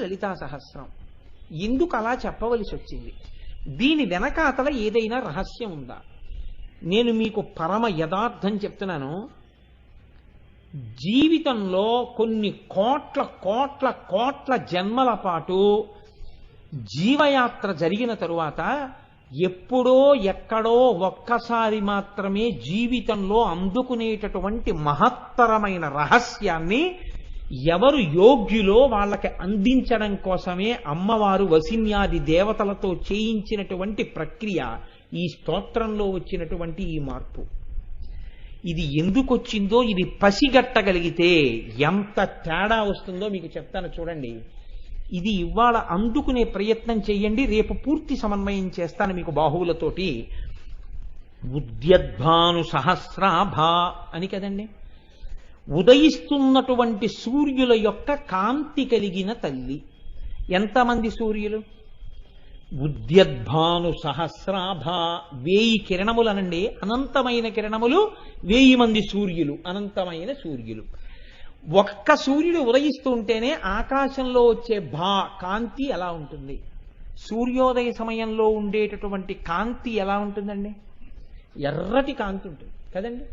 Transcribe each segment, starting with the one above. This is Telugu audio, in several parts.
లలితా సహస్రం. ఎందుకు అలా చెప్పవలసి వచ్చింది? దీని వెనకాతల ఏదైనా రహస్యం ఉందా? నేను మీకు పరమ యథార్థం చెప్తున్నాను. జీవితంలో కొన్ని కోట్ల కోట్ల కోట్ల జన్మల పాటు జీవయాత్ర జరిగిన తరువాత ఎప్పుడో ఎక్కడో ఒక్కసారి మాత్రమే జీవితంలో అందుకునేటటువంటి మహత్తరమైన రహస్యాన్ని ఎవరు యోగ్యులో వాళ్ళకి అందించడం కోసమే అమ్మవారు వసిన్యాది దేవతలతో చేయించినటువంటి ప్రక్రియ ఈ స్తోత్రంలో వచ్చినటువంటి ఈ మార్పు. ఇది ఎందుకు వచ్చిందో ఇది పసిగట్టగలిగితే ఎంత తేడా వస్తుందో మీకు చెప్తాను చూడండి. ఇది ఇవాళ అందుకునే ప్రయత్నం చేయండి. రేపు పూర్తి సమన్వయం చేస్తాను మీకు బాహువులతోటి. ఉద్యద్భాను సహస్రాభా అని కదండి, ఉదయిస్తున్నటువంటి సూర్యుల యొక్క కాంతి కలిగిన తల్లి. ఎంతమంది సూర్యులు? ఉద్యద్భాను సహస్రాభ, 1000 కిరణములు అనండి. అనంతమైన కిరణములు 1000 మంది సూర్యులు, అనంతమైన సూర్యులు. ఒక్క సూర్యుడు ఉదయిస్తూ ఉంటేనే ఆకాశంలో వచ్చే కాంతి ఎలా ఉంటుంది? సూర్యోదయ సమయంలో ఉండేటటువంటి కాంతి ఎలా ఉంటుందండి? ఎర్రటి కాంతి ఉంటుంది కదండి.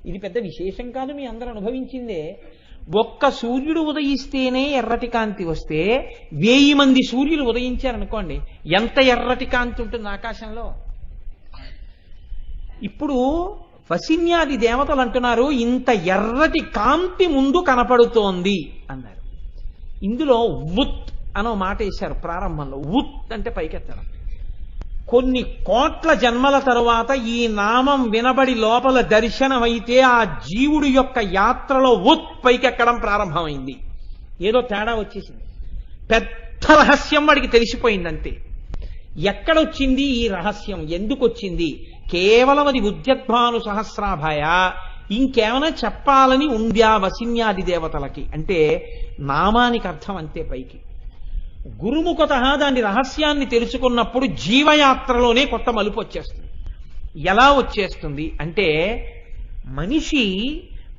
ఇది పెద్ద విశేషం కాదు, మీ అందరూ అనుభవించిందే. ఒక్క సూర్యుడు ఉదయిస్తేనే ఎర్రటి కాంతి వస్తే 1000 మంది సూర్యులు ఉదయించారనుకోండి, ఎంత ఎర్రటి కాంతి ఉంటుంది ఆకాశంలో. ఇప్పుడు వసిన్యాది దేవతలు అంటున్నారు ఇంత ఎర్రటి కాంతి ముందు కనపడుతోంది అన్నారు. ఇందులో ఉత్ అనో మాట వేశారు ప్రారంభంలో. ఉత్ అంటే పైకెత్తడం. కొన్ని కోట్ల జన్మల తరువాత ఈ నామం వినబడి లోపల దర్శనమైతే ఆ జీవుడి యొక్క యాత్రలో ఉత్ పైకెక్కడం ప్రారంభమైంది. ఏదో తేడా వచ్చేసింది. పెద్ద రహస్యం వాడికి తెలిసిపోయిందంతే. ఎక్కడొచ్చింది ఈ రహస్యం? ఎందుకు వచ్చింది? కేవలం అది ఉద్యద్భాను సహస్రాభాయ, ఇంకేమైనా చెప్పాలని ఉందా వసిన్యాది దేవతలకి అంటే నామానికి అర్థం అంతే. పైకి గురుముఖత దాని రహస్యాన్ని తెలుసుకున్నప్పుడు జీవయాత్రలోనే కొత్త మలుపు వచ్చేస్తుంది. ఎలా వచ్చేస్తుంది అంటే, మనిషి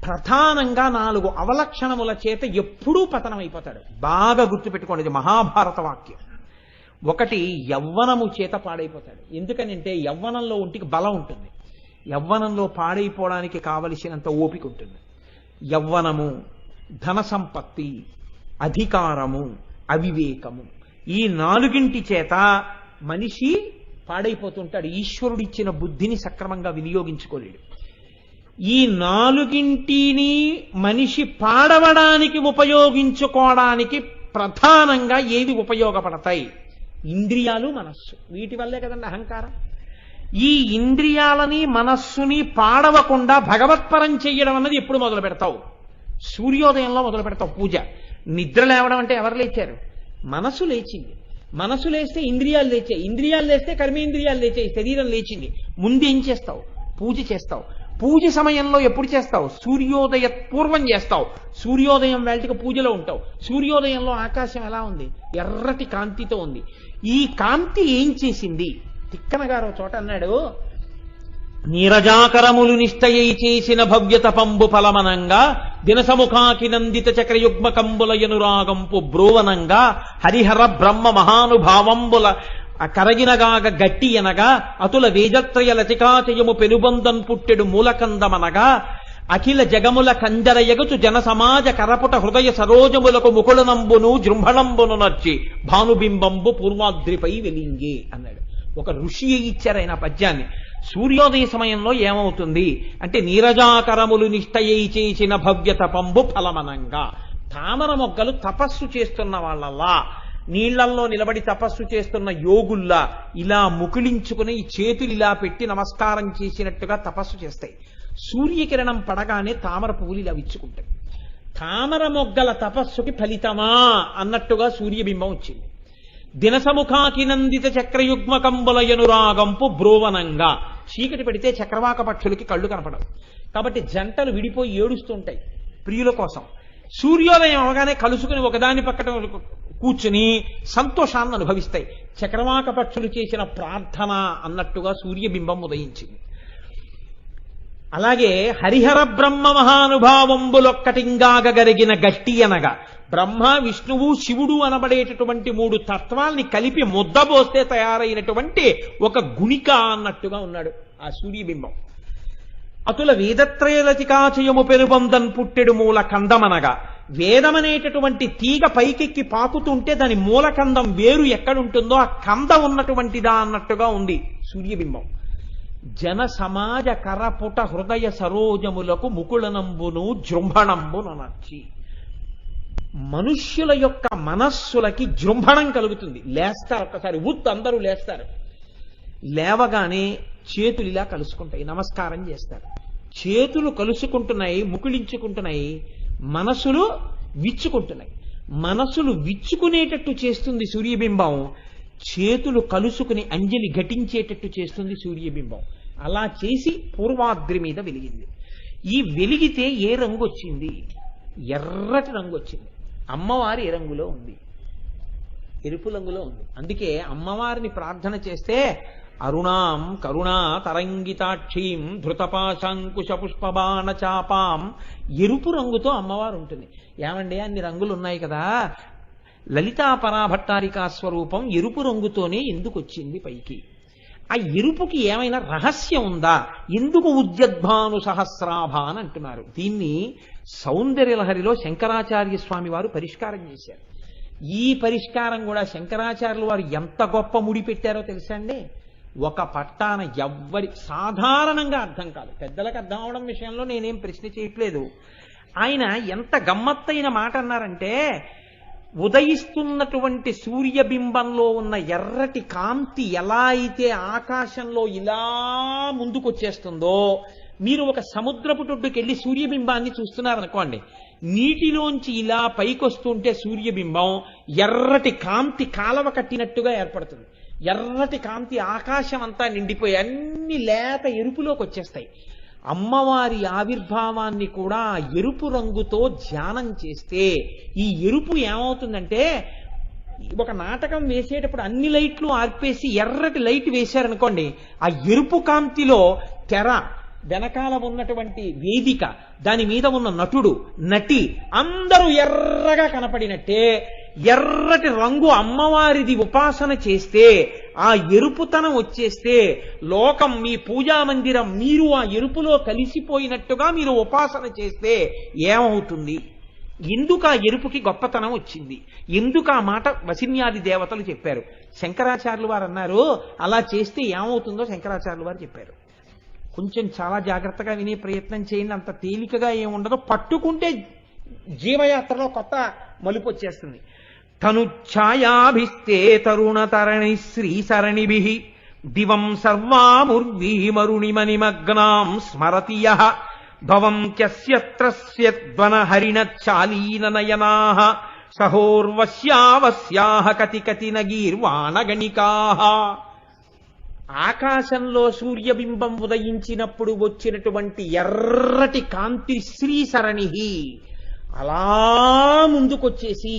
ప్రధానంగా 4 అవలక్షణముల చేత ఎప్పుడూ పతనమైపోతాడు. బాగా గుర్తుపెట్టుకోండి, ఇది మహాభారత వాక్యం. ఒకటి, యవ్వనము చేత పాడైపోతాడు. ఎందుకనంటే యవ్వనంలో ఒంటికి బలం ఉంటుంది, యవ్వనంలో పాడైపోవడానికి కావలసినంత ఓపిక ఉంటుంది. యవ్వనము, ధన సంపత్తి, అధికారము, అవివేకము, ఈ 4 చేత మనిషి పాడైపోతుంటాడు. ఈశ్వరుడిచ్చిన బుద్ధిని సక్రమంగా వినియోగించుకోలేడు. ఈ 4 మనిషి పాడవడానికి ఉపయోగించుకోవడానికి ప్రధానంగా ఏవి ఉపయోగపడతాయి? ఇంద్రియాలు, మనస్సు. వీటి వల్లే కదండి అహంకారం. ఈ ఇంద్రియాలని మనస్సుని పాడవకుండా భగవత్పరం చెయ్యడం అన్నది ఎప్పుడు మొదలు పెడతావు? సూర్యోదయంలో మొదలు పెడతావు పూజ. నిద్ర లేవడం అంటే ఎవరు లేచారు? మనసు లేచింది. మనసు లేస్తే ఇంద్రియాలు లేచాయి, ఇంద్రియాలు లేస్తే కర్మేంద్రియాలు లేచాయి, శరీరం లేచింది. ముందేం చేస్తావు? పూజ చేస్తావు. పూజ సమయంలో ఎప్పుడు చేస్తావు? సూర్యోదయ పూర్వం చేస్తావు. సూర్యోదయం వేళటికి పూజలో ఉంటావు. సూర్యోదయంలో ఆకాశం ఎలా ఉంది? ఎర్రటి కాంతితో ఉంది. ఈ కాంతి ఏం చేసింది? తిక్కన గారు చోట అన్నాడు, నీరజాకరములు నిష్టయై చేసిన భవ్యత పంబు ఫలమనంగా దినసముఖాకి నందిత చక్రయుగ్మ కంబులయనురాగంపు బ్రోవనంగా హరిహర బ్రహ్మ మహానుభావంబుల కరగినగాగ గట్టి అనగా అతుల వేజత్రయ లతికాచయము పెనుబంధన్ పుట్టెడు మూలకందమనగా అఖిల జగముల కంజర ఎగచు జన సమాజ కరపుట హృదయ సరోజములకు ముకుళనంబును జృంభణంబును నర్చి భానుబింబంబు పూర్వాద్రిపై వెలింగే అన్నాడు. ఒక ఋషి ఇచ్చారు ఆయన పద్యాన్ని. సూర్యోదయ సమయంలో ఏమవుతుంది అంటే, నీరజాకరములు నిష్టయై చేసిన భవ్యత పంబు ఫలమనంగా, తామర మొగ్గలు తపస్సు చేస్తున్న వాళ్ళల్లా, నీళ్లల్లో నిలబడి తపస్సు చేస్తున్న యోగుల్లా ఇలా ముకుళించుకుని ఈ చేతులు ఇలా పెట్టి నమస్కారం చేసినట్టుగా తపస్సు చేస్తాయి. సూర్యకిరణం పడగానే తామర పువ్వులు ఇలా విచ్చుకుంటాయి. తామర మొగ్గల తపస్సుకి ఫలితమా అన్నట్టుగా సూర్యబింబం వచ్చింది. దినసముఖాకి నందిత చక్రయుగ్మ కంబులయనురాగంపు బ్రోవనంగా, చీకటి పెడితే చక్రవాక పక్షులకి కళ్ళు కనపడవు. కాబట్టి జంటలు విడిపోయి ఏడుస్తుంటాయి ప్రియుల కోసం. సూర్యోదయం అవగానే కలుసుకుని ఒకదాని పక్కన కూర్చుని సంతోషాన్ని అనుభవిస్తాయి. చక్రవాక పక్షులు చేసిన ప్రార్థన అన్నట్టుగా సూర్యబింబం ఉదయించింది. అలాగే హరిహర బ్రహ్మ మహానుభావంబులొక్కటింగాగ గరిగిన గట్టి అనగా, బ్రహ్మ విష్ణువు శివుడు అనబడేటటువంటి 3 తత్వాల్ని కలిపి ముద్దబోస్తే తయారైనటువంటి ఒక గుణిక అన్నట్టుగా ఉన్నాడు ఆ సూర్యబింబం. అతుల వేదత్రయలతికాచయము పెనుబందన్ పుట్టెడు మూల కందమనగా, వేదమనేటటువంటి తీగ పైకెక్కి పాకుతుంటే దాని మూలకందం వేరు ఎక్కడుంటుందో ఆ కందం ఉన్నటువంటిదా అన్నట్టుగా ఉంది సూర్యబింబం. జన సమాజ కరపుట హృదయ సరోజములకు ముకుళనంబును జృంభణంబును నచ్చి, మనుష్యుల యొక్క మనస్సులకి జృంభణం కలుగుతుంది. లేస్తారు, ఒక్కసారి అందరూ లేస్తారు. లేవగానే చేతులు ఇలా కలుసుకుంటాయి, నమస్కారం చేస్తారు. చేతులు కలుసుకుంటున్నాయి, ముకుళించుకుంటున్నాయి, మనసులు విచ్చుకుంటున్నాయి. మనసులు విచ్చుకునేటట్టు చేస్తుంది సూర్యబింబం, చేతులు కలుసుకుని అంజలి ఘటించేటట్టు చేస్తుంది సూర్యబింబం. అలా చేసి పూర్వాద్రి మీద వెలిగింది. ఈ వెలిగితే ఏ రంగు వచ్చింది? ఎర్రటి రంగు వచ్చింది. అమ్మవారి ఏ రంగులో ఉంది? ఎరుపు రంగులో ఉంది. అందుకే అమ్మవారిని ప్రార్థన చేస్తే అరుణాం కరుణా తరంగితాక్షీం ధృతపాశాంకుశ పుష్పబాణ చాపాం, ఎరుపు రంగుతో అమ్మవారు ఉంటుంది. ఏమండి అన్ని రంగులు ఉన్నాయి కదా, లలితా పరాభట్టారికా స్వరూపం ఎరుపు రంగుతోనే ఎందుకు వచ్చింది పైకి? ఆ ఎరుపుకి ఏమైనా రహస్యం ఉందా? ఎందుకు ఉద్యద్భాను సహస్రాభ అని అంటున్నారు? దీన్ని సౌందర్యలహరిలో శంకరాచార్య స్వామి వారు పరిష్కారం చేశారు. ఈ పరిష్కారం కూడా శంకరాచార్యులు వారు ఎంత గొప్ప ముడి పెట్టారో తెలుసా అండి? ఒక పట్టాన సాధారణంగా అర్థం కాదు, పెద్దలకు అర్థం అవడం విషయంలో నేనేం ప్రశ్న చేయట్లేదు. ఆయన ఎంత గమ్మత్తైన మాట అన్నారంటే, ఉదయిస్తున్నటువంటి సూర్యబింబంలో ఉన్న ఎర్రటి కాంతి ఎలా అయితే ఆకాశంలో ఇలా ముందుకొచ్చేస్తుందో, మీరు ఒక సముద్రపు టొడ్డుకెళ్ళి సూర్యబింబాన్ని చూస్తున్నారనుకోండి, నీటిలోంచి ఇలా పైకొస్తుంటే సూర్యబింబం ఎర్రటి కాంతి కాలవ కట్టినట్టుగా ఏర్పడుతుంది. ఎర్రటి కాంతి ఆకాశం అంతా నిండిపోయి అన్ని లేత ఎరుపులోకి వచ్చేస్తాయి. అమ్మవారి ఆవిర్భావాన్ని కూడా ఎరుపు రంగుతో ధ్యానం చేస్తే ఈ ఎరుపు ఏమవుతుందంటే, ఒక నాటకం వేసేటప్పుడు అన్ని లైట్లు ఆర్పేసి ఎర్రటి లైట్ వేశారనుకోండి, ఆ ఎరుపు కాంతిలో తెర వెనకాల ఉన్నటువంటి వేదిక, దాని మీద ఉన్న నటుడు నటి అందరూ ఎర్రగా కనపడినట్టే ఎర్రటి రంగు అమ్మవారిది ఉపాసన చేస్తే ఆ ఎరుపుతనం వచ్చేస్తే లోకం, మీ పూజా మందిరం మీరు ఆ ఎరుపులో కలిసిపోయినట్టుగా మీరు ఉపాసన చేస్తే ఏమవుతుంది? ఎందుకు ఆ ఎరుపుకి గొప్పతనం వచ్చింది? ఎందుకు ఆ మాట వసిన్యాది దేవతలు చెప్పారు? శంకరాచార్యులు వారు అన్నారు, అలా చేస్తే ఏమవుతుందో శంకరాచార్యులు వారు చెప్పారు. కొంచెం చాలా జాగ్రత్తగా వినే ప్రయత్నం చేయండి. అంత తేలికగా ఏముండదో, పట్టుకుంటే జీవయాత్రలో కొత్త మలుపు వచ్చేస్తుంది. తను ఛాయాభిస్తే తరుణ తరణి శ్రీ సరణిభి దివం సర్వాముర్వీమరుణిమనిమగ్నాం స్మరతి యః భవం క్యస్యత్రస్యద్వన హరిణ చాలీన నయనాః సహోర్వశ్యావస్యాః కతి కతి నగీర్వాణగణికాః. ఆకాశంలో సూర్యబింబం ఉదయించినప్పుడు వచ్చినటువంటి ఎర్రటి కాంతి శ్రీసరణి అలా ముందుకొచ్చేసి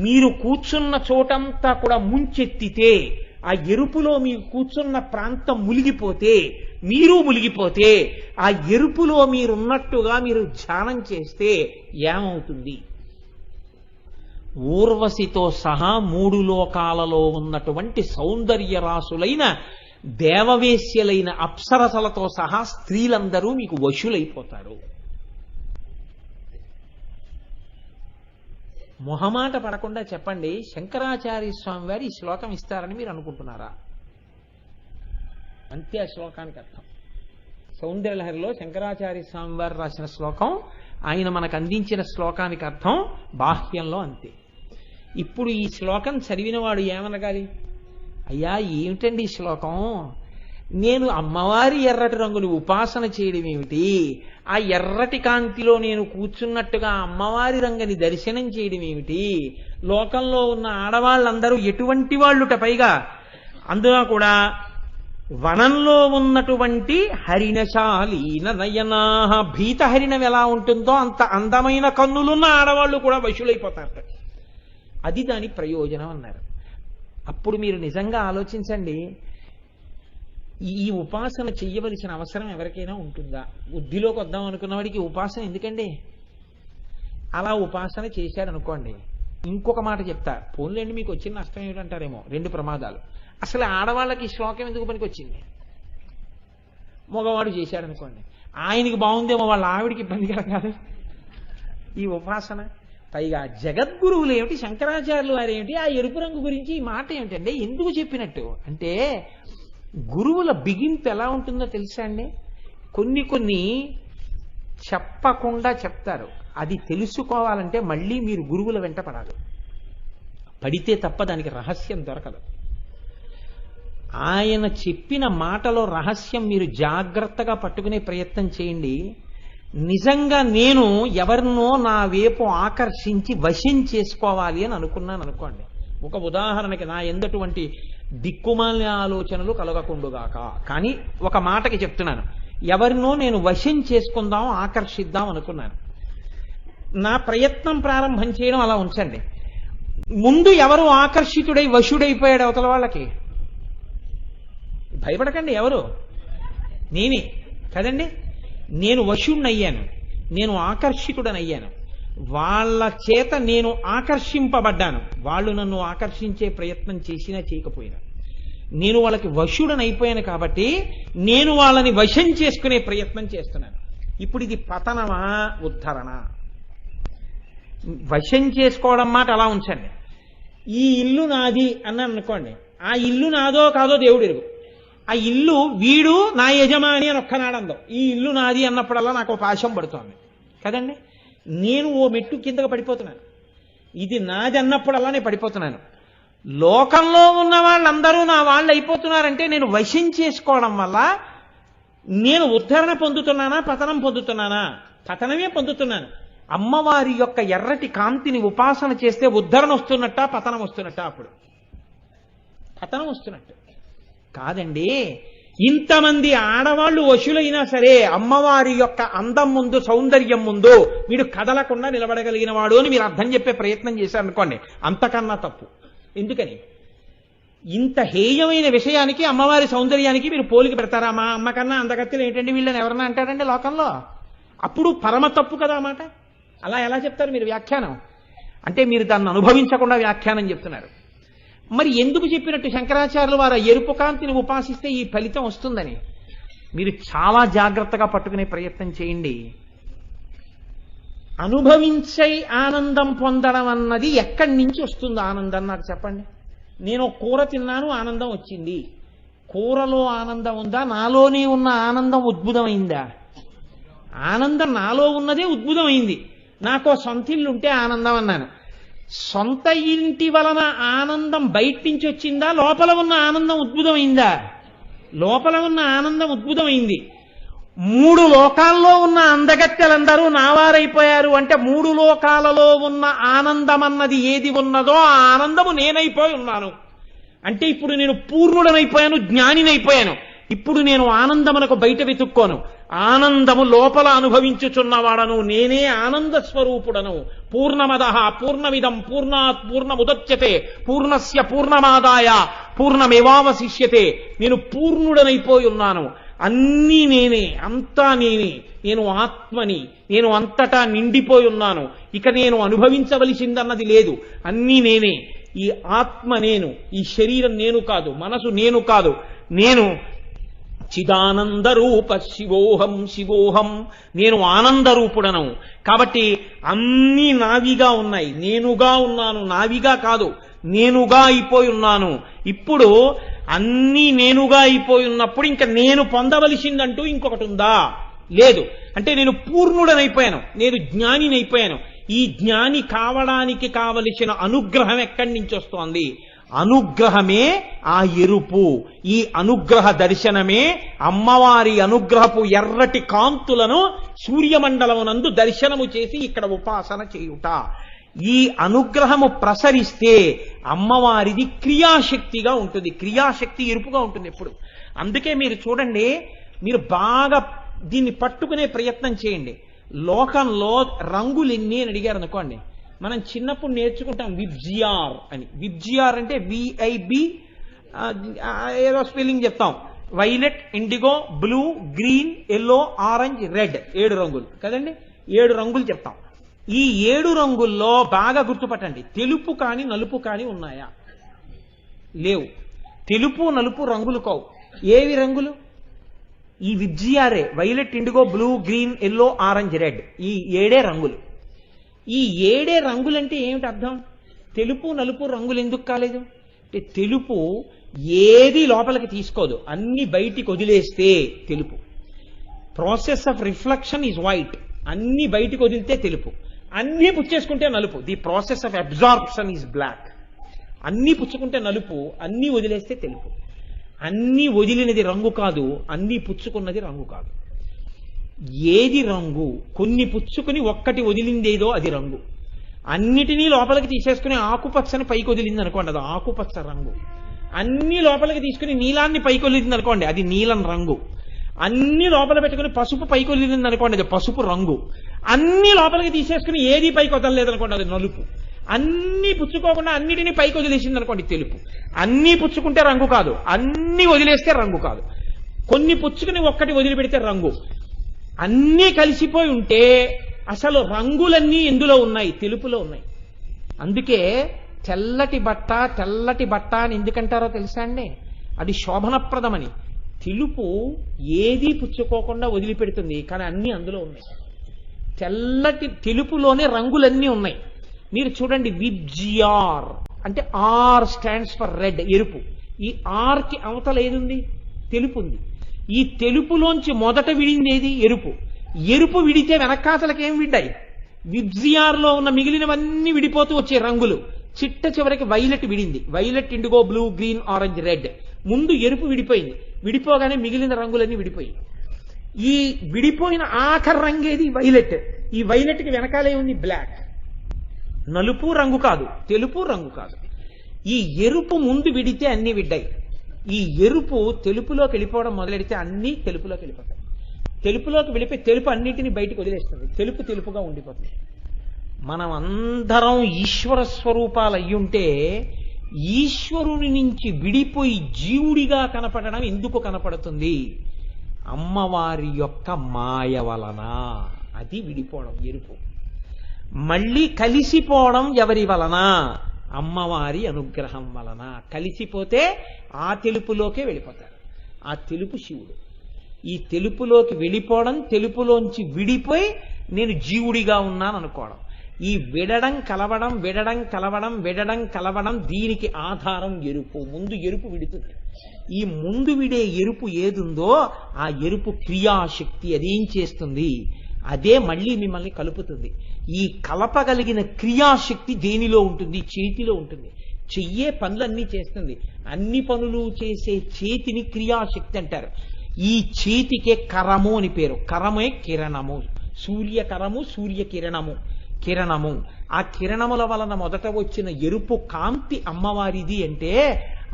మీరు కూర్చున్న చోటంతా కూడా ముంచెత్తితే, ఆ ఎరుపులో మీరు కూర్చున్న ప్రాంతం మునిగిపోతే, మీరు మునిగిపోతే, ఆ ఎరుపులో మీరున్నట్టుగా మీరు ధ్యానం చేస్తే ఏమవుతుంది? ఊర్వశితో సహా 3 లోకాలలో ఉన్నటువంటి సౌందర్య రాసులైన దేవవేశ్యలైన అప్సరసలతో సహా స్త్రీలందరూ మీకు వశులైపోతారు. మొహమాట పడకుండా చెప్పండి, శంకరాచార్య స్వామి వారు ఈ శ్లోకం ఇస్తారని మీరు అనుకుంటున్నారా? అంతే ఆ శ్లోకానికి అర్థం. సౌందర్యలహరిలో శంకరాచార్య స్వామి వారు రాసిన శ్లోకం, ఆయన మనకు అందించిన శ్లోకానికి అర్థం బాహ్యంలో అంతే. ఇప్పుడు ఈ శ్లోకం చదివినవాడు ఏమనగాలి? అయ్యా ఏమిటండి ఈ శ్లోకం? నేను అమ్మవారి ఎర్రటి రంగుని ఉపాసన చేయడం ఏమిటి? ఆ ఎర్రటి కాంతిలో నేను కూర్చున్నట్టుగా అమ్మవారి రంగుని దర్శనం చేయడం ఏమిటి? లోకంలో ఉన్న ఆడవాళ్ళందరూ ఎటువంటి వాళ్ళుట? పైగా అందులో కూడా వనంలో ఉన్నటువంటి హరిణశాలీన నయనాః, భీత హరిణం ఎలా ఉంటుందో అంత అందమైన కన్నులున్న ఆడవాళ్ళు కూడా వశులైపోతారట. అది దాని ప్రయోజనం అన్నారు. అప్పుడు మీరు నిజంగా ఆలోచించండి, ఈ ఉపాసన చెయ్యవలసిన అవసరం ఎవరికైనా ఉంటుందా? బుద్ధిలోకి వద్దాం అనుకున్న వాడికి ఉపాసన ఎందుకండి? అలా ఉపాసన చేశారనుకోండి, ఇంకొక మాట చెప్తా, పోన్లేండి మీకు వచ్చిన నష్టం ఏమిటంటారేమో, రెండు ప్రమాదాలు. అసలు ఆడవాళ్ళకి ఈ శ్లోకం ఎందుకు పనికి వచ్చింది? మగవాడు చేశాడనుకోండి, ఆయనకి బాగుందేమో, వాళ్ళ ఆవిడికి ఇబ్బంది కాదు ఈ ఉపాసన. పైగా జగద్గురువులు ఏమిటి, శంకరాచార్యులు వారు ఏమిటి, ఆ ఎరుపు రంగు గురించి ఈ మాట ఏమిటంటే ఎందుకు చెప్పినట్టు అంటే, గురువుల బిగింపు ఎలా ఉంటుందో తెలుసా అండి? కొన్ని చెప్పకుండా చెప్తారు. అది తెలుసుకోవాలంటే మళ్ళీ మీరు గురువుల వెంట పడాలి. పడితే తప్ప దానికి రహస్యం దొరకదు. ఆయన చెప్పిన మాటలో రహస్యం మీరు జాగ్రత్తగా పట్టుకునే ప్రయత్నం చేయండి. నిజంగా నేను ఎవరినో నా వైపు ఆకర్షించి వశం చేసుకోవాలి అని అనుకున్నాను అనుకోండి, ఒక ఉదాహరణకి నా ఎందటువంటి దిక్కుమాలిన ఆలోచనలు కలగకుండుగాక, కానీ ఒక మాటకి చెప్తున్నాను, ఎవరినో నేను వశం చేసుకుందాం, ఆకర్షిద్దాం అనుకున్నాను. నా ప్రయత్నం ప్రారంభం చేయడం అలా ఉంచండి. ముందు ఎవరు ఆకర్షితుడై వశుడైపోయాడు అవతల వాళ్ళకి? భయపడకండి, ఎవరు? నేనే కదండి. నేను వశుణ్ణయ్యాను, నేను ఆకర్షితుడనయ్యాను. వాళ్ళ చేత నేను ఆకర్షింపబడ్డాను. వాళ్ళు నన్ను ఆకర్షించే ప్రయత్నం చేసినా చేయకపోయినా నేను వాళ్ళకి వశుడనైపోయాను. కాబట్టి నేను వాళ్ళని వశం చేసుకునే ప్రయత్నం చేస్తున్నాను. ఇప్పుడు ఇది పతనమా ఉద్ధరణ? వశం చేసుకోవడం మాట అలా ఉంచండి. ఈ ఇల్లు నాది అన్నాను అనుకోండి, ఆ ఇల్లు నాదో కాదో దేవుడు ఎరుగు. ఆ ఇల్లు వీడు నా యజమాని అని ఒక్కనాడందో, ఈ ఇల్లు నాది అన్నప్పుడల్లా నాకు ఒక పాశం పడుతోంది కదండి. నేను ఓ మెట్టు కిందకు పడిపోతున్నాను. ఇది నాది అన్నప్పుడల్లా నేను పడిపోతున్నాను. లోకంలో ఉన్న వాళ్ళందరూ నా వాళ్ళు అయిపోతున్నారంటే నేను వశం చేసుకోవడం వల్ల నేను ఉద్ధరణ పొందుతున్నానా, పతనం పొందుతున్నానా? పతనమే పొందుతున్నాను. అమ్మవారి యొక్క ఎర్రటి కాంతిని ఉపాసన చేస్తే ఉద్ధరణ వస్తున్నట్ట, పతనం వస్తున్నట్ట? అప్పుడు పతనం వస్తున్నట్టు కాదండి. ఇంతమంది ఆడవాళ్లు వశులైనా సరే అమ్మవారి యొక్క అందం ముందు, సౌందర్యం ముందు వీడు కదలకుండా నిలబడగలిగిన వాడు అని మీరు అర్థం చెప్పే ప్రయత్నం చేశారనుకోండి, అంతకన్నా తప్పు. ఎందుకని? ఇంత హేయమైన విషయానికి, అమ్మవారి సౌందర్యానికి మీరు పోలిక పెడతారా? మా అమ్మ కన్నా అందగత్తెలు ఏంటండి వీళ్ళని ఎవరన్నా అంటారండి లోకంలో? అప్పుడు పరమ తప్పు కదా మాట. అలా ఎలా చెప్తారు మీరు వ్యాఖ్యానం? అంటే మీరు దాన్ని అనుభవించకుండా వ్యాఖ్యానం చెప్తున్నారు. మరి ఎందుకు చెప్పినట్టు శంకరాచార్యులు వారు ఎరుపు కాంతిని ఉపాసిస్తే ఈ ఫలితం వస్తుందని? మీరు చాలా జాగ్రత్తగా పట్టుకునే ప్రయత్నం చేయండి. అనుభవించే ఆనందం పొందడం అన్నది ఎక్కడి నుంచి వస్తుందో ఆనందం నాకు చెప్పండి. నేను కూర తిన్నాను, ఆనందం వచ్చింది. కూరలో ఆనందం ఉందా? నాలోనే ఉన్న ఆనందం ఉద్భుతమైందా? ఆనందం నాలో ఉన్నదే ఉద్భుతమైంది. నాకు సొంత ఇల్లు ఉంటే ఆనందం అన్నాను. సొంత ఇంటి వలన ఆనందం బయట నుంచి వచ్చిందా? లోపల ఉన్న ఆనందం ఉద్భుతమైందా? లోపల ఉన్న ఆనందం ఉద్భుతమైంది. 3 లోకాల్లో ఉన్న అందగత్తెలందరూ నావారైపోయారు అంటే 3 లోకాలలో ఉన్న ఆనందం అన్నది ఏది ఉన్నదో ఆ ఆనందము నేనైపోయి ఉన్నాను. అంటే ఇప్పుడు నేను పూర్ణుడనైపోయాను, జ్ఞానినైపోయాను. ఇప్పుడు నేను ఆనందమునకు బయట వెతుక్కోను. ఆనందము లోపల అనుభవించుచున్నవాడను, నేనే ఆనంద స్వరూపుడను. పూర్ణమదః పూర్ణమిదం పూర్ణాత్ పూర్ణముదచ్యతే పూర్ణస్య పూర్ణమాదాయ పూర్ణమేవావశిష్యతే. నేను పూర్ణుడనైపోయి ఉన్నాను. అన్నీ నేనే, అంతా నేనే. నేను ఆత్మని, నేను అంతటా నిండిపోయి ఉన్నాను. ఇక నేను అనుభవించవలసిందన్నది లేదు, అన్నీ నేనే. ఈ ఆత్మ నేను, ఈ శరీరం నేను కాదు, మనసు నేను కాదు. నేను చిదానంద రూప శివోహం శివోహం. నేను ఆనందరూపుడను. కాబట్టి అన్నీ నావిగా ఉన్నాయి. నేనుగా ఉన్నాను, నావిగా కాదు, నేనుగా అయిపోయి ఉన్నాను. ఇప్పుడు అన్నీ నేనుగా అయిపోయి ఉన్నప్పుడు ఇంకా నేను పొందవలసిందంటూ ఇంకొకటి ఉందా? లేదు. అంటే నేను పూర్ణుడనైపోయాను, నేను జ్ఞానినైపోయాను. ఈ జ్ఞాని కావడానికి కావలసిన అనుగ్రహం ఎక్కడి నుంచి వస్తోంది? అనుగ్రహమే ఆ ఎరుపు. ఈ అనుగ్రహ దర్శనమే అమ్మవారి అనుగ్రహపు ఎర్రటి కాంతులను సూర్యమండలమునందు దర్శనము చేసి ఇక్కడ ఉపాసన చేయుట. ఈ అనుగ్రహము ప్రసరిస్తే అమ్మవారిది క్రియాశక్తిగా ఉంటుంది. క్రియాశక్తి ఎరుపుగా ఉంటుంది ఎప్పుడు. అందుకే మీరు చూడండి, మీరు బాగా దీన్ని పట్టుకునే ప్రయత్నం చేయండి. లోకంలో రంగులు ఎన్ని అని అడిగారు అనుకోండి, మనం చిన్నప్పుడు నేర్చుకుంటాం విబ్జిఆర్ అని. విబ్జిఆర్ అంటే విఐబి ఏదో స్పెల్లింగ్ చెప్తాం. Violet, indigo, blue, green, yellow, orange, red. 7 రంగులు కదండి. 7 రంగులు చెప్తాం. ఈ 7 రంగుల్లో బాగా గుర్తుపట్టండి, తెలుపు కాని నలుపు కాని ఉన్నాయా? లేవు. తెలుపు నలుపు రంగులు కావు. ఏవి రంగులు? ఈ విబ్జియారే, violet, indigo, blue, green, yellow, orange, red, ఈ 7 రంగులు. ఈ 7 రంగులంటే ఏమిటి అర్థం? తెలుపు నలుపు రంగులు ఎందుకు కాలేదు అంటే, తెలుపు ఏది లోపలికి తీసుకోదు, అన్ని బయటికి వదిలేస్తే తెలుపు. Process of reflection is white, అన్ని బయటికి వదిలితే తెలుపు. అన్ని పుచ్చేసుకుంటే నలుపు. The process of absorption is black. అన్ని పుచ్చుకుంటే నలుపు, అన్ని వదిలేస్తే తెలుపు. అన్ని వదిలినది రంగు కాదు, అన్ని పుచ్చుకున్నది రంగు కాదు. ఏది రంగు? కొన్ని పుచ్చుకుని ఒక్కటి వదిలిందేదో అది రంగు. అన్నిటినీ లోపలికి తీసేసుకుని ఆకుపచ్చని పైకి వదిలింది అనుకోండి, అది ఆకుపచ్చ రంగు. అన్ని లోపలికి తీసుకుని నీలాన్ని పైకి వదిలింది అనుకోండి, అది నీలం రంగు. అన్ని లోపల పెట్టుకుని పసుపు పైకి వదిలింది అనుకోండి, అది పసుపు రంగు. అన్ని లోపలికి తీసేసుకుని ఏది పైకి వదలలేదు అనుకోండి, అది నలుపు. అన్ని పుచ్చుకోకుండా అన్నిటినీ పైకి వదిలేసింది అనుకోండి, తెలుపు. అన్ని పుచ్చుకుంటే రంగు కాదు, అన్ని వదిలేస్తే రంగు కాదు. కొన్ని పుచ్చుకుని ఒక్కటి వదిలిపెడితే రంగు. అన్నీ కలిసిపోయి ఉంటే అసలు రంగులన్నీ ఎందులో ఉన్నాయి? తెలుపులో ఉన్నాయి. అందుకే తెల్లటి బట్ట అని ఎందుకంటారో తెలుసా అండి? అది శోభనప్రదమని. తెలుపు ఏదీ పుచ్చుకోకుండా వదిలిపెడుతుంది, కానీ అన్నీ అందులో ఉన్నాయి. తెలుపులోనే రంగులన్నీ ఉన్నాయి. మీరు చూడండి, విబ్జిఆర్ అంటే ఆర్ స్టాండ్స్ ఫర్ రెడ్, ఎరుపు. ఈ ఆర్ కి అవతల ఏదుంది? తెలుపు ఉంది. ఈ తెలుపులోంచి మొదట విడింది ఏది? ఎరుపు. ఎరుపు విడితే వెనకాతలకి ఏం విడ్డాయి? విబ్జిఆర్ లో ఉన్న మిగిలినవన్నీ విడిపోతూ వచ్చే రంగులు. చిట్ట చివరికి వైలెట్ విడింది. Violet, indigo, blue, green, orange, red. ముందు ఎరుపు విడిపోయింది. విడిపోగానే మిగిలిన రంగులన్నీ విడిపోయి, ఈ విడిపోయిన ఆఖరి రంగేది? వైలెట్. ఈ వైలెట్ కి వెనకాలే ఉంది బ్లాక్. నలుపు రంగు కాదు, తెలుపు రంగు కాదు. ఈ ఎరుపు ముందు విడితే అన్ని విడ్డాయి. ఈ ఎరుపు తెలుపులోకి వెళ్ళిపోవడం మొదలెడితే అన్ని తెలుపులోకి వెళ్ళిపోతాయి. తెలుపులోకి వెళ్ళిపోయి తెలుపు అన్నిటిని బయటకు వదిలేస్తుంది. తెలుపు తెలుపుగా ఉండిపోతుంది. మనం అందరం ఈశ్వర స్వరూపాలు అయ్యుంటే ఈశ్వరుని నుంచి విడిపోయి జీవుడిగా కనపడడం ఎందుకు కనపడుతుంది? అమ్మవారి యొక్క మాయ వలన. అది విడిపోవడం ఎరుపు. మళ్ళీ కలిసిపోవడం ఎవరి వలన? అమ్మవారి అనుగ్రహం వలన. కలిసిపోతే ఆ తెలుపులోకే వెళ్ళిపోతారు. ఆ తెలుపు శివుడు. ఈ తెలుపులోకి వెళ్ళిపోవడం, తెలుపులోంచి విడిపోయి నేను జీవుడిగా ఉన్నాను అనుకోవడం. ఈ విడడం కలవడం, విడడం కలవడం, విడడం కలవడం, దీనికి ఆధారం ఎరుపు. ముందు ఎరుపు విడుతుంది. ఈ ముందు విడే ఎరుపు ఏదుందో ఆ ఎరుపు క్రియాశక్తి. అదేం చేస్తుంది? అదే మళ్ళీ మిమ్మల్ని కలుపుతుంది. ఈ కలపగలిగిన క్రియాశక్తి దేనిలో ఉంటుంది? చేతిలో ఉంటుంది. చెయ్యే పనులన్నీ చేస్తుంది. అన్ని పనులు చేసే చేతిని క్రియాశక్తి అంటారు. ఈ చేతికే కరము అని పేరు. కరమే కిరణము. సూర్యకరము, సూర్యకిరణము, కిరణము. ఆ కిరణముల వలన మొదట వచ్చిన ఎరుపు కాంతి అమ్మవారిది అంటే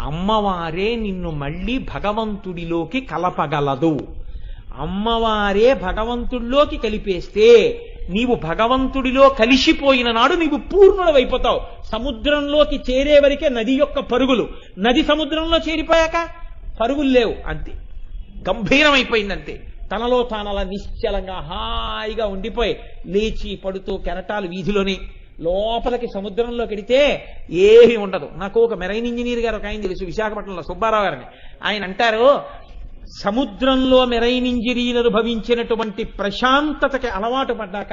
అమ్మవారే నిన్ను మళ్ళీ భగవంతుడిలోకి కలపగలదు. అమ్మవారే భగవంతుడిలోకి కలిపేస్తే నీవు భగవంతుడిలో కలిసిపోయిన నాడు నీవు పూర్ణుడవైపోతావు. సముద్రంలోకి చేరే వరకే నది యొక్క పరుగులు. నది సముద్రంలో చేరిపోయాక పరుగులు లేవు. అంతే, గంభీరమైపోయిందంతే. తనలో తానలా నిశ్చలంగా హాయిగా ఉండిపోయి లేచి పడుతూ కెరటాలు వీధిలోని లోపలికి సముద్రంలోకి వెడితే ఏమీ ఉండదు. నాకు ఒక మెరైన్ ఇంజనీర్ గారు ఒక ఆయన తెలుసు, విశాఖపట్నంలో సుబ్బారావు గారిని. ఆయన అంటారు, సముద్రంలో మెరైన్ ఇంజనీర్ భవించినటువంటి ప్రశాంతతకి అలవాటు పడ్డాక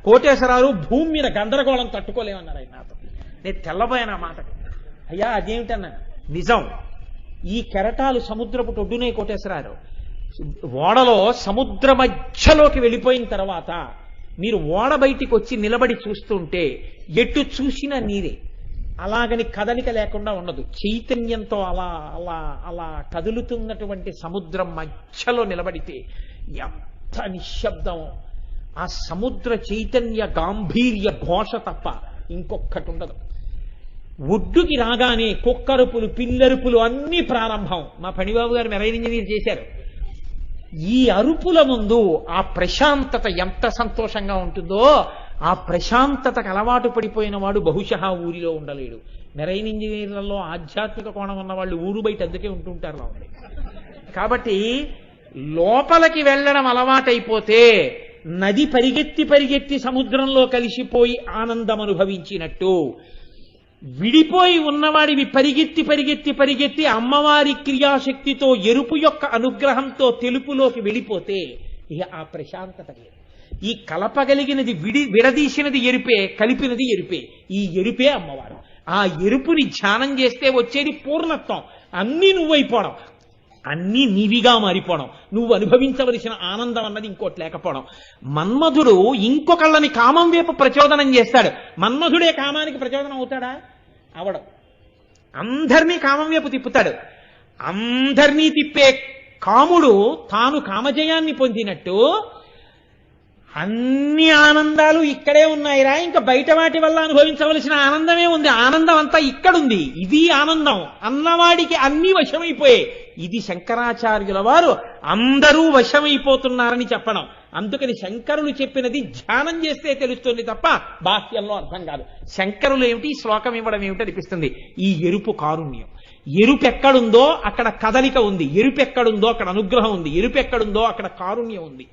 కోటేశ్వరరావు భూమి మీద గందరగోళం తట్టుకోలేమన్నారు ఆయన నాతో. నేను తెల్లబోయాను ఆ మాటకి. అయ్యా అదేమిటన్నా? నిజం. ఈ కెరటాలు సముద్రపు ఒడ్డునే కోటేశ్వరరావు. ఓడలో సముద్ర మధ్యలోకి వెళ్ళిపోయిన తర్వాత మీరు ఓడ బయటికి వచ్చి నిలబడి చూస్తుంటే ఎటు చూసినా నీరే. అలాగని కదలిక లేకుండా ఉండదు. చైతన్యంతో అలా అలా అలా కదులుతున్నటువంటి సముద్రం మధ్యలో నిలబడితే ఎంత నిశ్శబ్దం! ఆ సముద్ర చైతన్య గాంభీర్య ఘోష తప్ప ఇంకొక్కటి ఉండదు. ఒడ్డుకి రాగానే కుక్కరుపులు, పిల్లరుపులు అన్నీ ప్రారంభం. మా పణిబాబు గారు మెరైన్ ఇంజనీర్ చేశారు. ఈ అరుపుల ముందు ఆ ప్రశాంతత ఎంత సంతోషంగా ఉంటుందో, ఆ ప్రశాంతతకు అలవాటు పడిపోయిన వాడు బహుశా ఊరిలో ఉండలేడు. మెరైన్ ఇంజనీర్లలో ఆధ్యాత్మిక కోణం ఉన్న వాళ్ళు ఊరు బయట అందుకే ఉంటుంటారు కాబట్టి లోపలికి వెళ్ళడం అలవాటైపోతే నది పరిగెత్తి పరిగెత్తి సముద్రంలో కలిసిపోయి ఆనందం అనుభవించినట్టు విడిపోయి ఉన్నవాడివి పరిగెత్తి పరిగెత్తి పరిగెత్తి అమ్మవారి క్రియాశక్తితో ఎరుపు యొక్క అనుగ్రహంతో తెలుపులోకి వెళ్ళిపోతే ఇక ఆ ప్రశాంతత లేదు. ఈ కలపగలిగినది విడదీసినది ఎరుపే, కలిపినది ఎరుపే. ఈ ఎరుపే అమ్మవారు. ఆ ఎరుపుని ధ్యానం చేస్తే వచ్చేది పూర్ణత్వం. అన్నీ నువ్వైపోవడం, అన్నీ నీవిగా మారిపోవడం, నువ్వు అనుభవించవలసిన ఆనందం అన్నది ఇంకోటి లేకపోవడం. మన్మధుడు ఇంకొకళ్ళని కామం వైపు ప్రచోదనం చేస్తాడు. మన్మధుడే కామానికి ప్రచోదనం అవుతాడా? అవడం. అందరినీ కామం వైపు తిప్పుతాడు. అందరినీ తిప్పే కాముడు తాను కామజయాన్ని పొందినట్టు అన్ని ఆనందాలు ఇక్కడే ఉన్నాయిరా, ఇంకా బయట వాటి వల్ల అనుభవించవలసిన ఆనందమే ఉంది. ఆనందం అంతా ఇక్కడుంది. ఇది ఆనందం అన్నవాడికి అన్ని వశమైపోయాయి. ఇది శంకరాచార్యుల వారు అందరూ వశమైపోతున్నారని చెప్పడం. అందుకని శంకరులు చెప్పినది ధ్యానం చేస్తే తెలుస్తుంది తప్ప బాహ్యంలో అర్థం కాదు. శంకరులు ఏమిటి, శ్లోకం ఇవ్వడం ఏమిటి అనిపిస్తుంది. ఈ ఎరుపు కారుణ్యం. ఎరుపు ఎక్కడుందో అక్కడ కదలిక ఉంది, ఎరుపు ఎక్కడుందో అక్కడ అనుగ్రహం ఉంది, ఎరుపు ఎక్కడుందో అక్కడ కారుణ్యం ఉంది,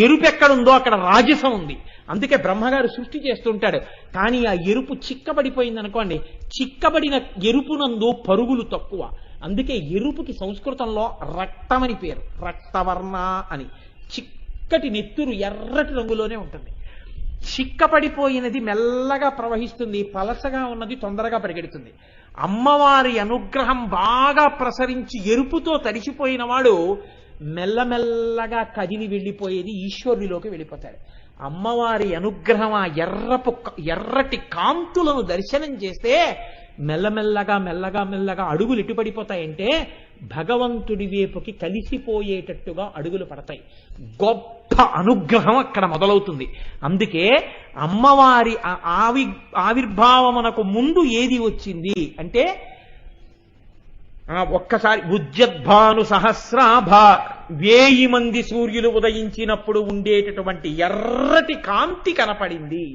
ఎరుపు ఎక్కడుందో అక్కడ రాజసం ఉంది. అందుకే బ్రహ్మగారు సృష్టి చేస్తుంటాడు. కానీ ఆ ఎరుపు చిక్కబడిపోయింది అనుకోండి, చిక్కబడిన ఎరుపునందు పరుగులు తక్కువ. అందుకే ఎరుపుకి సంస్కృతంలో రక్తమని పేరు, రక్తవర్ణ అని. చిక్కటి నెత్తురు ఎర్రటి రంగులోనే ఉంటుంది. చిక్కపడిపోయినది మెల్లగా ప్రవహిస్తుంది, పలసగా ఉన్నది తొందరగా పరిగెడుతుంది. అమ్మవారి అనుగ్రహం బాగా ప్రసరించి ఎరుపుతో తడిసిపోయిన వాడు మెల్లమెల్లగా కదిలి వెళ్ళిపోయేది ఈశ్వరుడిలోకి వెళ్ళిపోతాడు. అమ్మవారి అనుగ్రహం ఆ ఎర్రటి కాంతులను దర్శనం చేస్తే మెల్లమెల్లగా మెల్లగా మెల్లగా అడుగులు ఎటు పడిపోతాయంటే భగవంతుడి వైపుకి కలిసిపోయేటట్టుగా అడుగులు పడతాయి. గొప్ప అనుగ్రహం అక్కడ మొదలవుతుంది. అందుకే అమ్మవారి ఆవిర్భావమునకు ముందు ఏది వచ్చింది అంటే ఒక్కసారి ఉజ్జద్భాను సహస్రాభ 1000 మంది సూర్యులు ఉదయించినప్పుడు ఉండేటటువంటి ఎర్రటి కాంతి కనపడింది.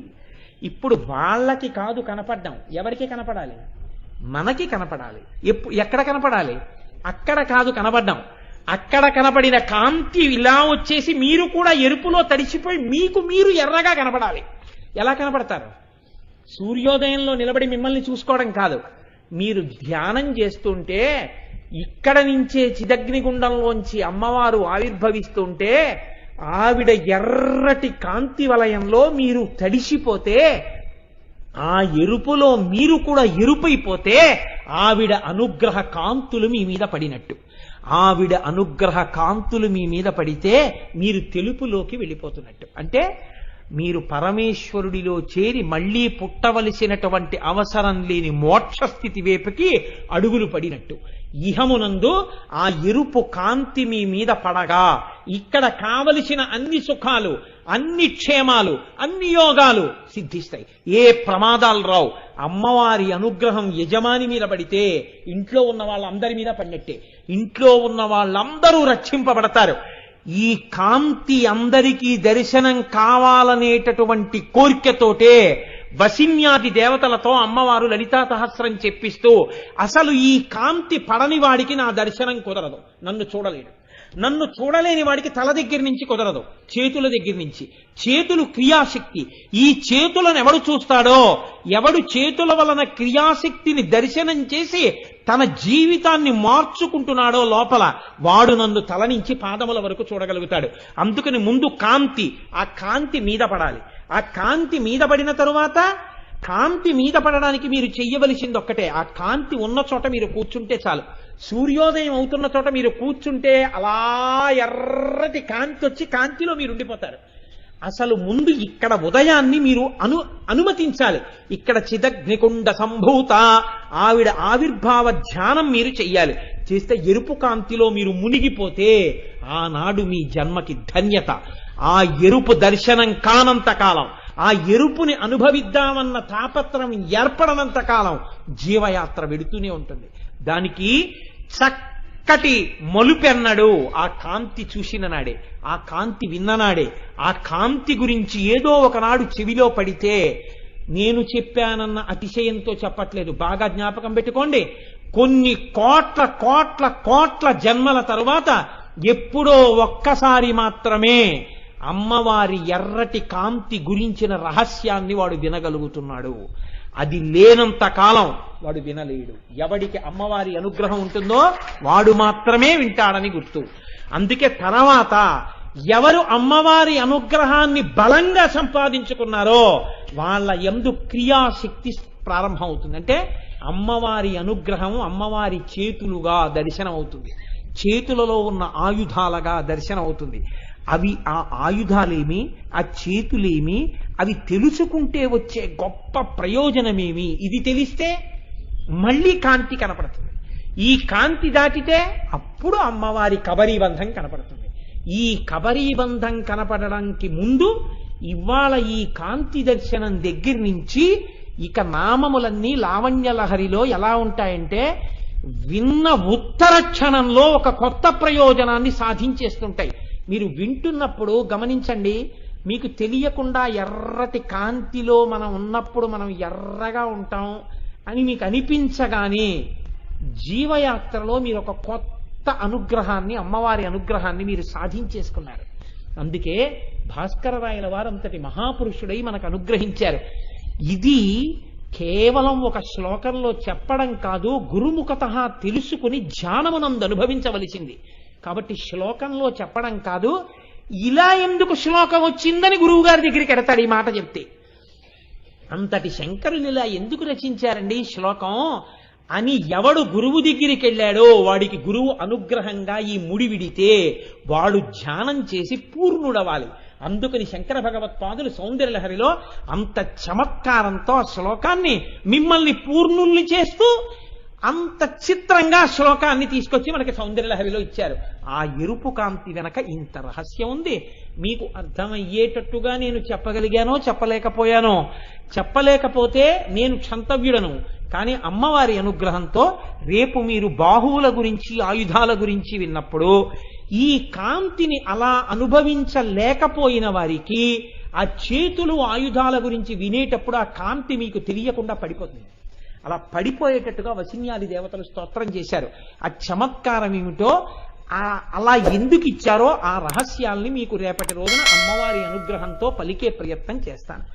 ఇప్పుడు వాళ్ళకి కాదు కనపడ్డం, ఎవరికి కనపడాలి? మనకి కనపడాలి. ఎక్కడ కనపడాలి? అక్కడ కాదు కనపడ్డం. అక్కడ కనపడిన కాంతి ఇలా వచ్చేసి మీరు కూడా ఎరుపులో తడిసిపోయి మీకు మీరు ఎర్రగా కనపడాలి. ఎలా కనపడతారు? సూర్యోదయంలో నిలబడి మిమ్మల్ని చూసుకోవడం కాదు. మీరు ధ్యానం చేస్తుంటే ఇక్కడ నుంచే చిదగ్నిగుండంలోంచి అమ్మవారు ఆవిర్భవిస్తుంటే ఆవిడ ఎర్రటి కాంతి వలయంలో మీరు తడిసిపోతే, ఆ ఎరుపులో మీరు కూడా ఎరుపైపోతే ఆవిడ అనుగ్రహ కాంతులు మీ మీద పడినట్టు. ఆవిడ అనుగ్రహ కాంతులు మీ మీద పడితే మీరు తెలుపులోకి వెళ్ళిపోతున్నట్టు. అంటే మీరు పరమేశ్వరుడిలో చేరి మళ్లీ పుట్టవలసినటువంటి అవసరం లేని మోక్షస్థితి వైపుకి అడుగులు పడినట్టు. ఇహమునందు ఆ ఎరుపు కాంతి మీ మీద పడగా ఇక్కడ కావలసిన అన్ని సుఖాలు, అన్ని క్షేమాలు, అన్ని యోగాలు సిద్ధిస్తాయి. ఏ ప్రమాదాలు రావు. అమ్మవారి అనుగ్రహం యజమాని మీద పడితే ఇంట్లో ఉన్న వాళ్ళందరి మీద పడినట్టే. ఇంట్లో ఉన్న వాళ్ళందరూ రక్షింపబడతారు. ఈ కాంతి అందరికీ దర్శనం కావాలనేటటువంటి కోరికతోటే వసిన్యాది దేవతలతో అమ్మవారు లలితా సహస్రం చెప్పిస్తూ అసలు ఈ కాంతి పడని వాడికి నా దర్శనం కుదరదు, నన్ను చూడలేడు. నన్ను చూడలేని వాడికి తల దగ్గర నుంచి కుదరదు, చేతుల దగ్గర నుంచి. చేతులు క్రియాశక్తి. ఈ చేతులను ఎవడు చూస్తాడో, ఎవడు చేతుల వలన క్రియాశక్తిని దర్శనం చేసి తన జీవితాన్ని మార్చుకుంటున్నాడో లోపల, వాడు నన్ను తల నుంచి పాదముల వరకు చూడగలుగుతాడు. అందుకని ముందు కాంతి, ఆ కాంతి మీద పడాలి. ఆ కాంతి మీద పడిన తరువాత, కాంతి మీద పడడానికి మీరు చెయ్యవలసింది ఒక్కటే, ఆ కాంతి ఉన్న చోట మీరు కూర్చుంటే చాలు. సూర్యోదయం అవుతున్న చోట మీరు కూర్చుంటే అలా ఎర్రటి కాంతి వచ్చి కాంతిలో మీరు ఉండిపోతారు. అసలు ముందు ఇక్కడ ఉదయాన్ని మీరు అనుమతించాలి. ఇక్కడ చిదగ్నికుండ సంభూత ఆవిడ ఆవిర్భావ ధ్యానం మీరు చెయ్యాలి. చేస్తే ఎరుపు కాంతిలో మీరు మునిగిపోతే ఆనాడు మీ జన్మకి ధన్యత. ఆ ఎరుపు దర్శనం కానంత కాలం, ఆ ఎరుపుని అనుభవిద్దామన్న తాపత్రం ఏర్పడనంత కాలం జీవయాత్ర వెడుతూనే ఉంటుంది. దానికి చక్కటి మలుపెన్నడు ఆ కాంతి చూసిన నాడే, ఆ కాంతి విన్ననాడే. ఆ కాంతి గురించి ఏదో ఒకనాడు చెవిలో పడితే, నేను చెప్పానన్న అతిశయంతో చెప్పట్లేదు, బాగా జ్ఞాపకం పెట్టుకోండి. కొన్ని కోట్ల కోట్ల కోట్ల జన్మల తరువాత ఎప్పుడో ఒక్కసారి మాత్రమే అమ్మవారి ఎర్రటి కాంతి గురించిన రహస్యాన్ని వాడు వినగలుగుతున్నాడు. అది లేనంత కాలం వాడు వినలేడు. ఎవడికి అమ్మవారి అనుగ్రహం ఉంటుందో వాడు మాత్రమే వింటాడని గుర్తు. అందుకే తర్వాత ఎవరు అమ్మవారి అనుగ్రహాన్ని బలంగా సంపాదించుకున్నారో వాళ్ళ యందు క్రియాశక్తి ప్రారంభం అవుతుంది. అంటే అమ్మవారి అనుగ్రహం అమ్మవారి చేతులుగా దర్శనం అవుతుంది, చేతులలో ఉన్న ఆయుధాలుగా దర్శనం అవుతుంది. అవి ఆ ఆయుధాలేమి, ఆ చేతులేమి, అవి తెలుసుకుంటే వచ్చే గొప్ప ప్రయోజనమేమి, ఇది తెలిస్తే మళ్ళీ కాంతి కనపడుతుంది. ఈ కాంతి దాటితే అప్పుడు అమ్మవారి కబరీబంధం కనపడుతుంది. ఈ కబరీబంధం కనపడడానికి ముందు ఇవాళ ఈ కాంతి దర్శనం దగ్గర నుంచి ఇక నామములన్నీ లావణ్యలహరిలో ఎలా ఉంటాయంటే విన్న ఉత్తర క్షణంలో ఒక కొత్త ప్రయోజనాన్ని సాధించేస్తుంటాయి. మీరు వింటున్నప్పుడు గమనించండి, మీకు తెలియకుండా ఎర్రటి కాంతిలో మనం ఉన్నప్పుడు మనం ఎర్రగా ఉంటాం అని మీకు అనిపించగానే జీవయాత్రలో మీరు ఒక కొత్త అనుగ్రహాన్ని, అమ్మవారి అనుగ్రహాన్ని మీరు సాధించేసుకున్నారు. అందుకే భాస్కరరాయల వారు అంతటి మహాపురుషుడై మనకు అనుగ్రహించారు. ఇది కేవలం ఒక శ్లోకంలో చెప్పడం కాదు, గురుముఖతః తెలుసుకుని ధ్యానమునందు అనుభవించవలసింది. కాబట్టి శ్లోకంలో చెప్పడం కాదు, ఇలా ఎందుకు శ్లోకం వచ్చిందని గురువు గారి దగ్గరికి ఎడతాడు ఈ మాట చెప్తే. అంతటి శంకరులు ఇలా ఎందుకు రచించారండి శ్లోకం అని ఎవడు గురువు దగ్గరికి వెళ్ళాడో వాడికి గురువు అనుగ్రహంగా ఈ ముడి విడితే వాడు ధ్యానం చేసి పూర్ణుడవాలి. అందుకని శంకర భగవత్పాదులు సౌందర్యలహరిలో అంత చమత్కారంతో ఆ శ్లోకాన్ని మిమ్మల్ని పూర్ణుల్ని చేస్తూ అంత చిత్రంగా శ్లోకాన్ని తీసుకొచ్చి మనకి సౌందర్యలహరిలో ఇచ్చారు. ఆ ఎరుపు కాంతి వెనక ఇంత రహస్యం ఉంది. మీకు అర్థమయ్యేటట్టుగా నేను చెప్పగలిగానో చెప్పలేకపోయానో, చెప్పలేకపోతే నేను క్షంతవ్యుడను. కానీ అమ్మవారి అనుగ్రహంతో రేపు మీరు బాహువుల గురించి, ఆయుధాల గురించి విన్నప్పుడు ఈ కాంతిని అలా అనుభవించలేకపోయిన వారికి ఆ చేతులు ఆయుధాల గురించి వినేటప్పుడు ఆ కాంతి మీకు తెలియకుండా పడిపోతుంది. అలా పడిపోయేటట్టుగా వసిన్యాది దేవతలు స్తోత్రం చేశారు. ఆ చమత్కారం ఏమిటో, అలా ఎందుకు ఇచ్చారో ఆ రహస్యాల్ని మీకు రేపటి రోజున అమ్మవారి అనుగ్రహంతో పలికే ప్రయత్నం చేస్తాను.